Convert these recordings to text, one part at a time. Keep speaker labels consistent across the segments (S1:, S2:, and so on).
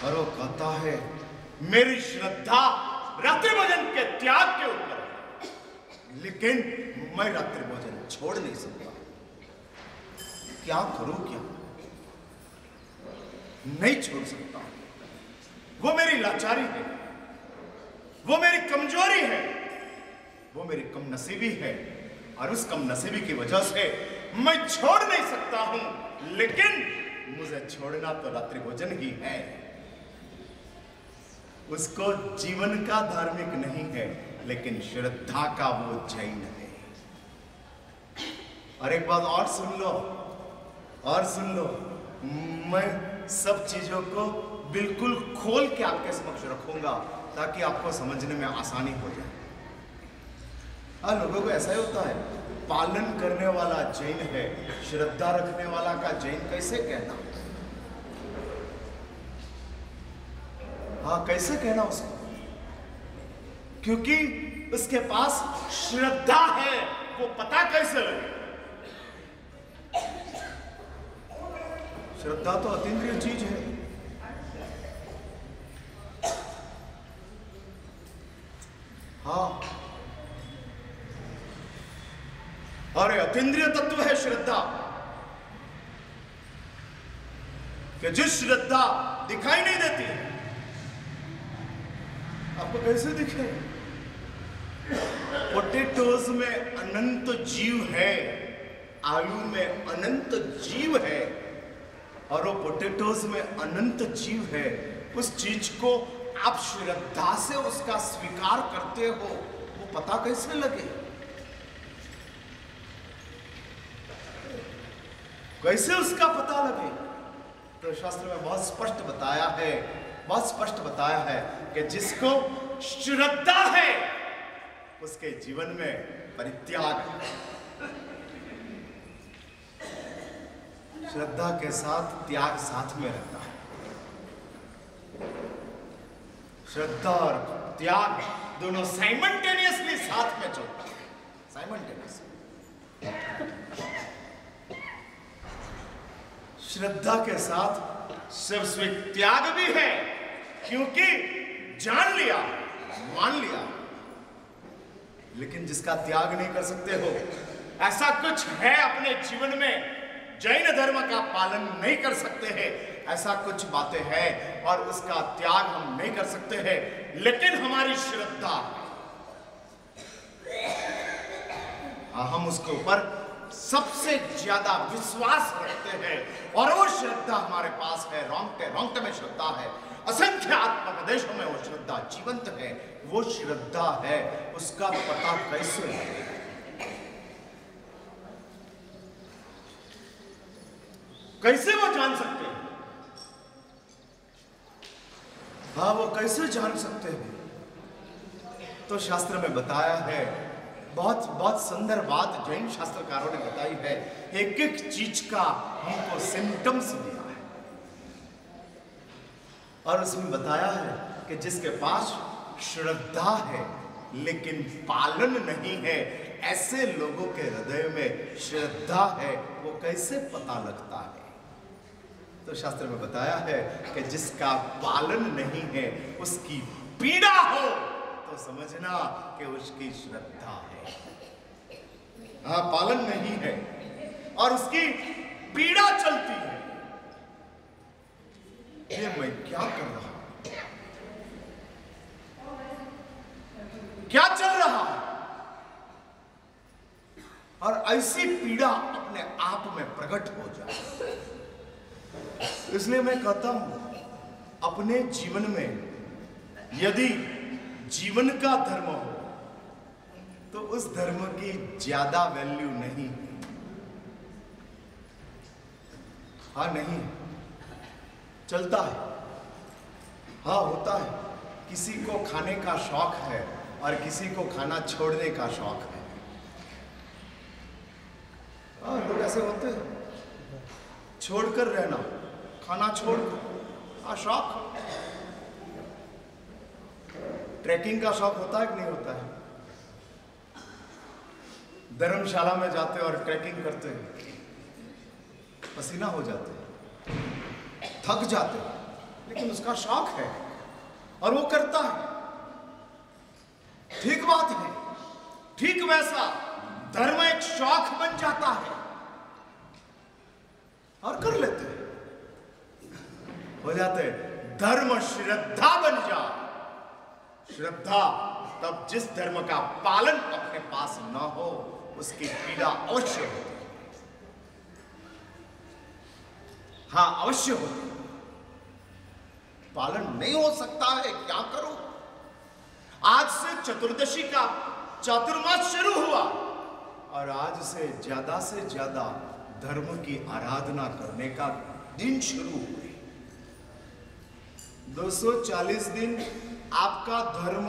S1: और वो कहता है मेरी श्रद्धा रात्रि भोजन के त्याग के ऊपर है, लेकिन मैं रात्रि भोजन छोड़ नहीं सकता। क्या करूं क्या? नहीं छोड़ सकता। वो मेरी लाचारी है, वो मेरी कमजोरी है, वो मेरी कम नसीबी है, और उस कम नसीबी की वजह से मैं छोड़ नहीं सकता हूं। लेकिन मुझे छोड़ना तो रात्रि भोजन ही है। उसको जीवन का धार्मिक नहीं है, लेकिन श्रद्धा का वो जैन है। और एक बात और सुन लो, और सुन लो, मैं सब चीजों को बिल्कुल खोल के आपके समक्ष रखूंगा ताकि आपको समझने में आसानी हो जाए। लोगों को ऐसा ही होता है, पालन करने वाला जैन है, श्रद्धा रखने वाला का जैन कैसे कहना? हाँ, कैसे कहना उसको? क्योंकि उसके पास श्रद्धा है। वो पता कैसे लगे? श्रद्धा तो अतीन्द्रिय चीज है। हाँ, और अतीन्द्रिय तत्व है श्रद्धा, कि जिस श्रद्धा दिखाई नहीं देती। आपको कैसे दिखे? पोटेटोज में अनंत जीव है, आलू में अनंत जीव है, और वो पोटेटोज में अनंत जीव है। उस चीज को आप श्रद्धा से उसका स्वीकार करते हो, वो पता कैसे लगे? कैसे उसका पता लगे? तो शास्त्र में बहुत स्पष्ट बताया है, बहुत स्पष्ट बताया है कि जिसको श्रद्धा है उसके जीवन में परित्याग है। श्रद्धा के साथ त्याग साथ में रहता है। श्रद्धा और त्याग दोनों साइमल्टेनियसली साथ में चलता है, साइमल्टेनियसली। श्रद्धा के साथ स्वस्विक त्याग भी है, क्योंकि जान लिया, मान लिया। लेकिन जिसका त्याग नहीं कर सकते हो, ऐसा कुछ है अपने जीवन में, जैन धर्म का पालन नहीं कर सकते हैं, ऐसा कुछ बातें हैं और उसका त्याग हम नहीं कर सकते हैं। लेकिन हमारी श्रद्धा, हम उसके ऊपर सबसे ज्यादा विश्वास रखते हैं, और वो श्रद्धा हमारे पास है। रोंगटे में श्रद्धा है, असंख्य आत्म प्रदेशों में वो श्रद्धा जीवंत है। वो श्रद्धा है, उसका पता कैसे लगेगा? कैसे वो जान सकते हैं? हाँ, वो कैसे जान सकते हैं? तो शास्त्र में बताया है, बहुत बहुत सुंदर बात जैन शास्त्रकारों ने बताई है। एक एक चीज का हमको सिम्टम्स दिया है, और उसमें बताया है कि जिसके पास श्रद्धा है लेकिन पालन नहीं है, ऐसे लोगों के हृदय में श्रद्धा है, वो कैसे पता लगता है? तो शास्त्र में बताया है कि जिसका पालन नहीं है, उसकी पीड़ा हो तो समझना कि उसकी श्रद्धा है। हाँ, पालन नहीं है और उसकी पीड़ा चलती है, ये मैं क्या कर रहा हूं, क्या चल रहा है? और ऐसी पीड़ा अपने आप में प्रकट हो जाए। इसलिए मैं कहता हूं, अपने जीवन में यदि जीवन का धर्म हो तो उस धर्म की ज्यादा वैल्यू नहीं है। हाँ, नहीं चलता है, हाँ होता है। किसी को खाने का शौक है और किसी को खाना छोड़ने का शौक है। हाँ, लोग ऐसे होते हैं, छोड़कर रहना, खाना छोड़कर। हाँ, शौक। ट्रैकिंग का शौक होता है कि नहीं होता है? धर्मशाला में जाते और ट्रैकिंग करते हैं, पसीना हो जाते हैं, थक जाते हैं, लेकिन उसका शौक है और वो करता है। ठीक बात है, ठीक वैसा धर्म एक शौक बन जाता है और कर लेते हैं, हो जाते हैं। धर्म श्रद्धा बन जा। श्रद्धा तब जिस धर्म का पालन अपने पास न हो उसकी पीड़ा अवश्य होती है। हाँ, अवश्य होती है। पालन नहीं हो सकता है, क्या करो। आज से चतुर्दशी का चातुर्मास शुरू हुआ और आज से ज्यादा धर्म की आराधना करने का दिन शुरू हुए। 240 दिन आपका धर्म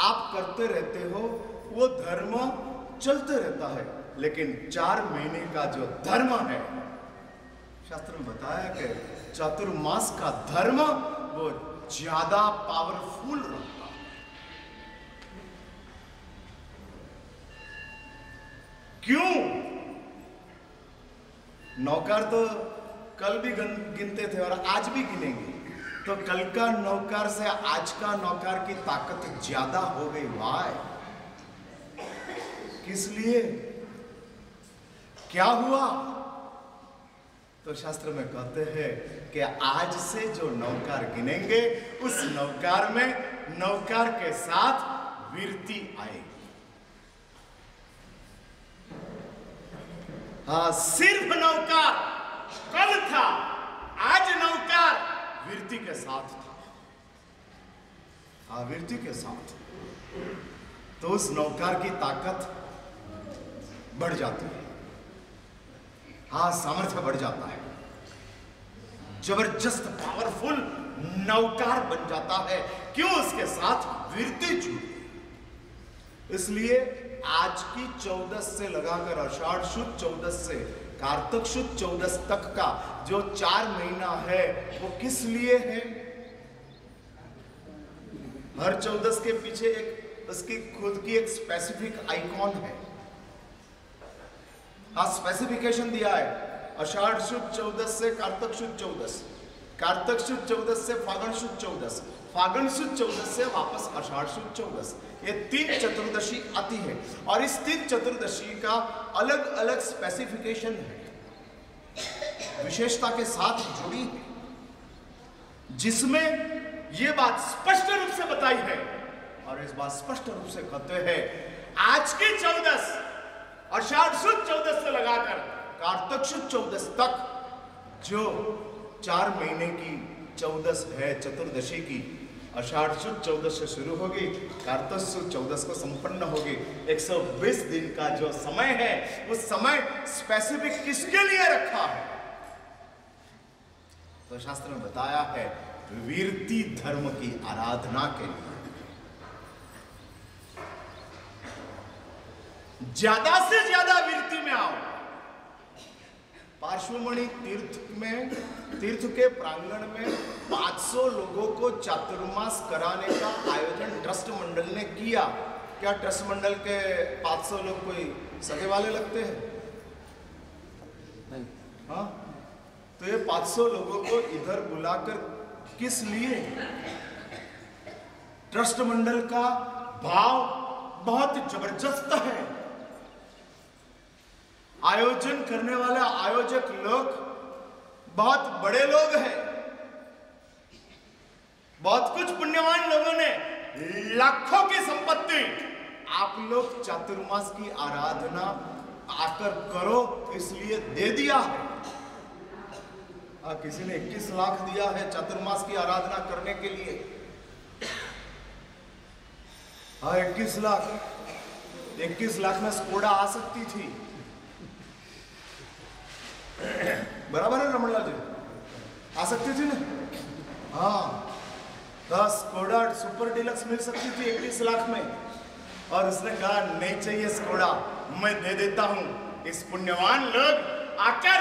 S1: आप करते रहते हो, वो धर्म चलते रहता है। लेकिन 4 महीने का जो धर्म है, शास्त्र में बताया कि चातुर्मास का धर्म वो ज्यादा पावरफुल रहता है। क्यों? नौकर तो कल भी गिनते थे और आज भी गिनेंगे, तो कल का नौकर से आज का नौकर की ताकत ज्यादा हो गई। भाई किस लिए? क्या हुआ? तो शास्त्र में कहते हैं कि आज से जो नौकर गिनेंगे उस नौकर में नौकर के साथ वीरती आएगी। हाँ, सिर्फ नौकर कल था, आज नौकर वीरती के साथ था। हाँ, वीरती के साथ, तो उस नौकर की ताकत बढ़ जाती है। हाँ, सामर्थ्य बढ़ जाता है, जबरदस्त पावरफुल नौकर बन जाता है। क्यों? उसके साथ वीरती जुड़ी। इसलिए आज की 14 से लगाकर आषाढ़ शुद्ध 14 से कार्तिक शुद्ध 14 तक का जो 4 महीना है वो किस लिए है? हर 14 के पीछे एक उसकी खुद की एक स्पेसिफिक आइकॉन है। हाँ, स्पेसिफिकेशन दिया है। आषाढ़ शुद्ध 14 से कार्तिक शुद्ध 14, कार्तिक शुद्ध 14 से फागुन शुद्ध 14, फागुन शुद्ध 14 से वापस आषाढ़ शुद्ध 14। ये 3 चतुर्दशी आती है और इस 3 चतुर्दशी का अलग अलग स्पेसिफिकेशन है, विशेषता के साथ जुड़ी है, जिसमें ये बात स्पष्ट रूप से बताई है। और इस बात स्पष्ट रूप से कहते हैं आज की 14 आषाढ़ शुद्ध 14 से लगाकर कार्तिक शुद्ध 14 तक जो 4 महीने की 14 है चतुर्दशी की, आषाढ़ शुद्ध 14 से शुरू होगी, कार्तिक शुद्ध 14 को संपन्न होगी। 120 दिन का जो समय है उस समय स्पेसिफिक किसके लिए रखा है? तो शास्त्र में बताया है वीरती धर्म की आराधना के लिए। ज्यादा से ज्यादा वीरती में आओ। पार्श्वमणि तीर्थ के प्रांगण में 500 लोगों को चातुर्मास कराने का आयोजन ट्रस्ट मंडल ने किया। क्या ट्रस्ट मंडल के 500 लोग कोई सगे वाले लगते हैं? नहीं। हाँ, तो ये 500 लोगों को इधर बुलाकर किस लिए? ट्रस्ट मंडल का भाव बहुत जबरदस्त है। आयोजन करने वाले आयोजक लोग बहुत बड़े लोग हैं। बहुत कुछ पुण्यवान लोगों ने लाखों की संपत्ति आप लोग चातुर्मास की आराधना आकर करो इसलिए दे दिया है। किसी ने 21 लाख दिया है चातुर्मास की आराधना करने के लिए। हाँ, 21 लाख में स्कोडा आ सकती थी। बराबर है रमणलाल जी? आ सकती थी ना? हाँ, 10 स्कोडा सुपर डिलक्स मिल सकती थी 21 लाख में। और उसने कहा नहीं चाहिए स्कोडा, मैं दे देता हूं। इस पुण्यवान लोग आकर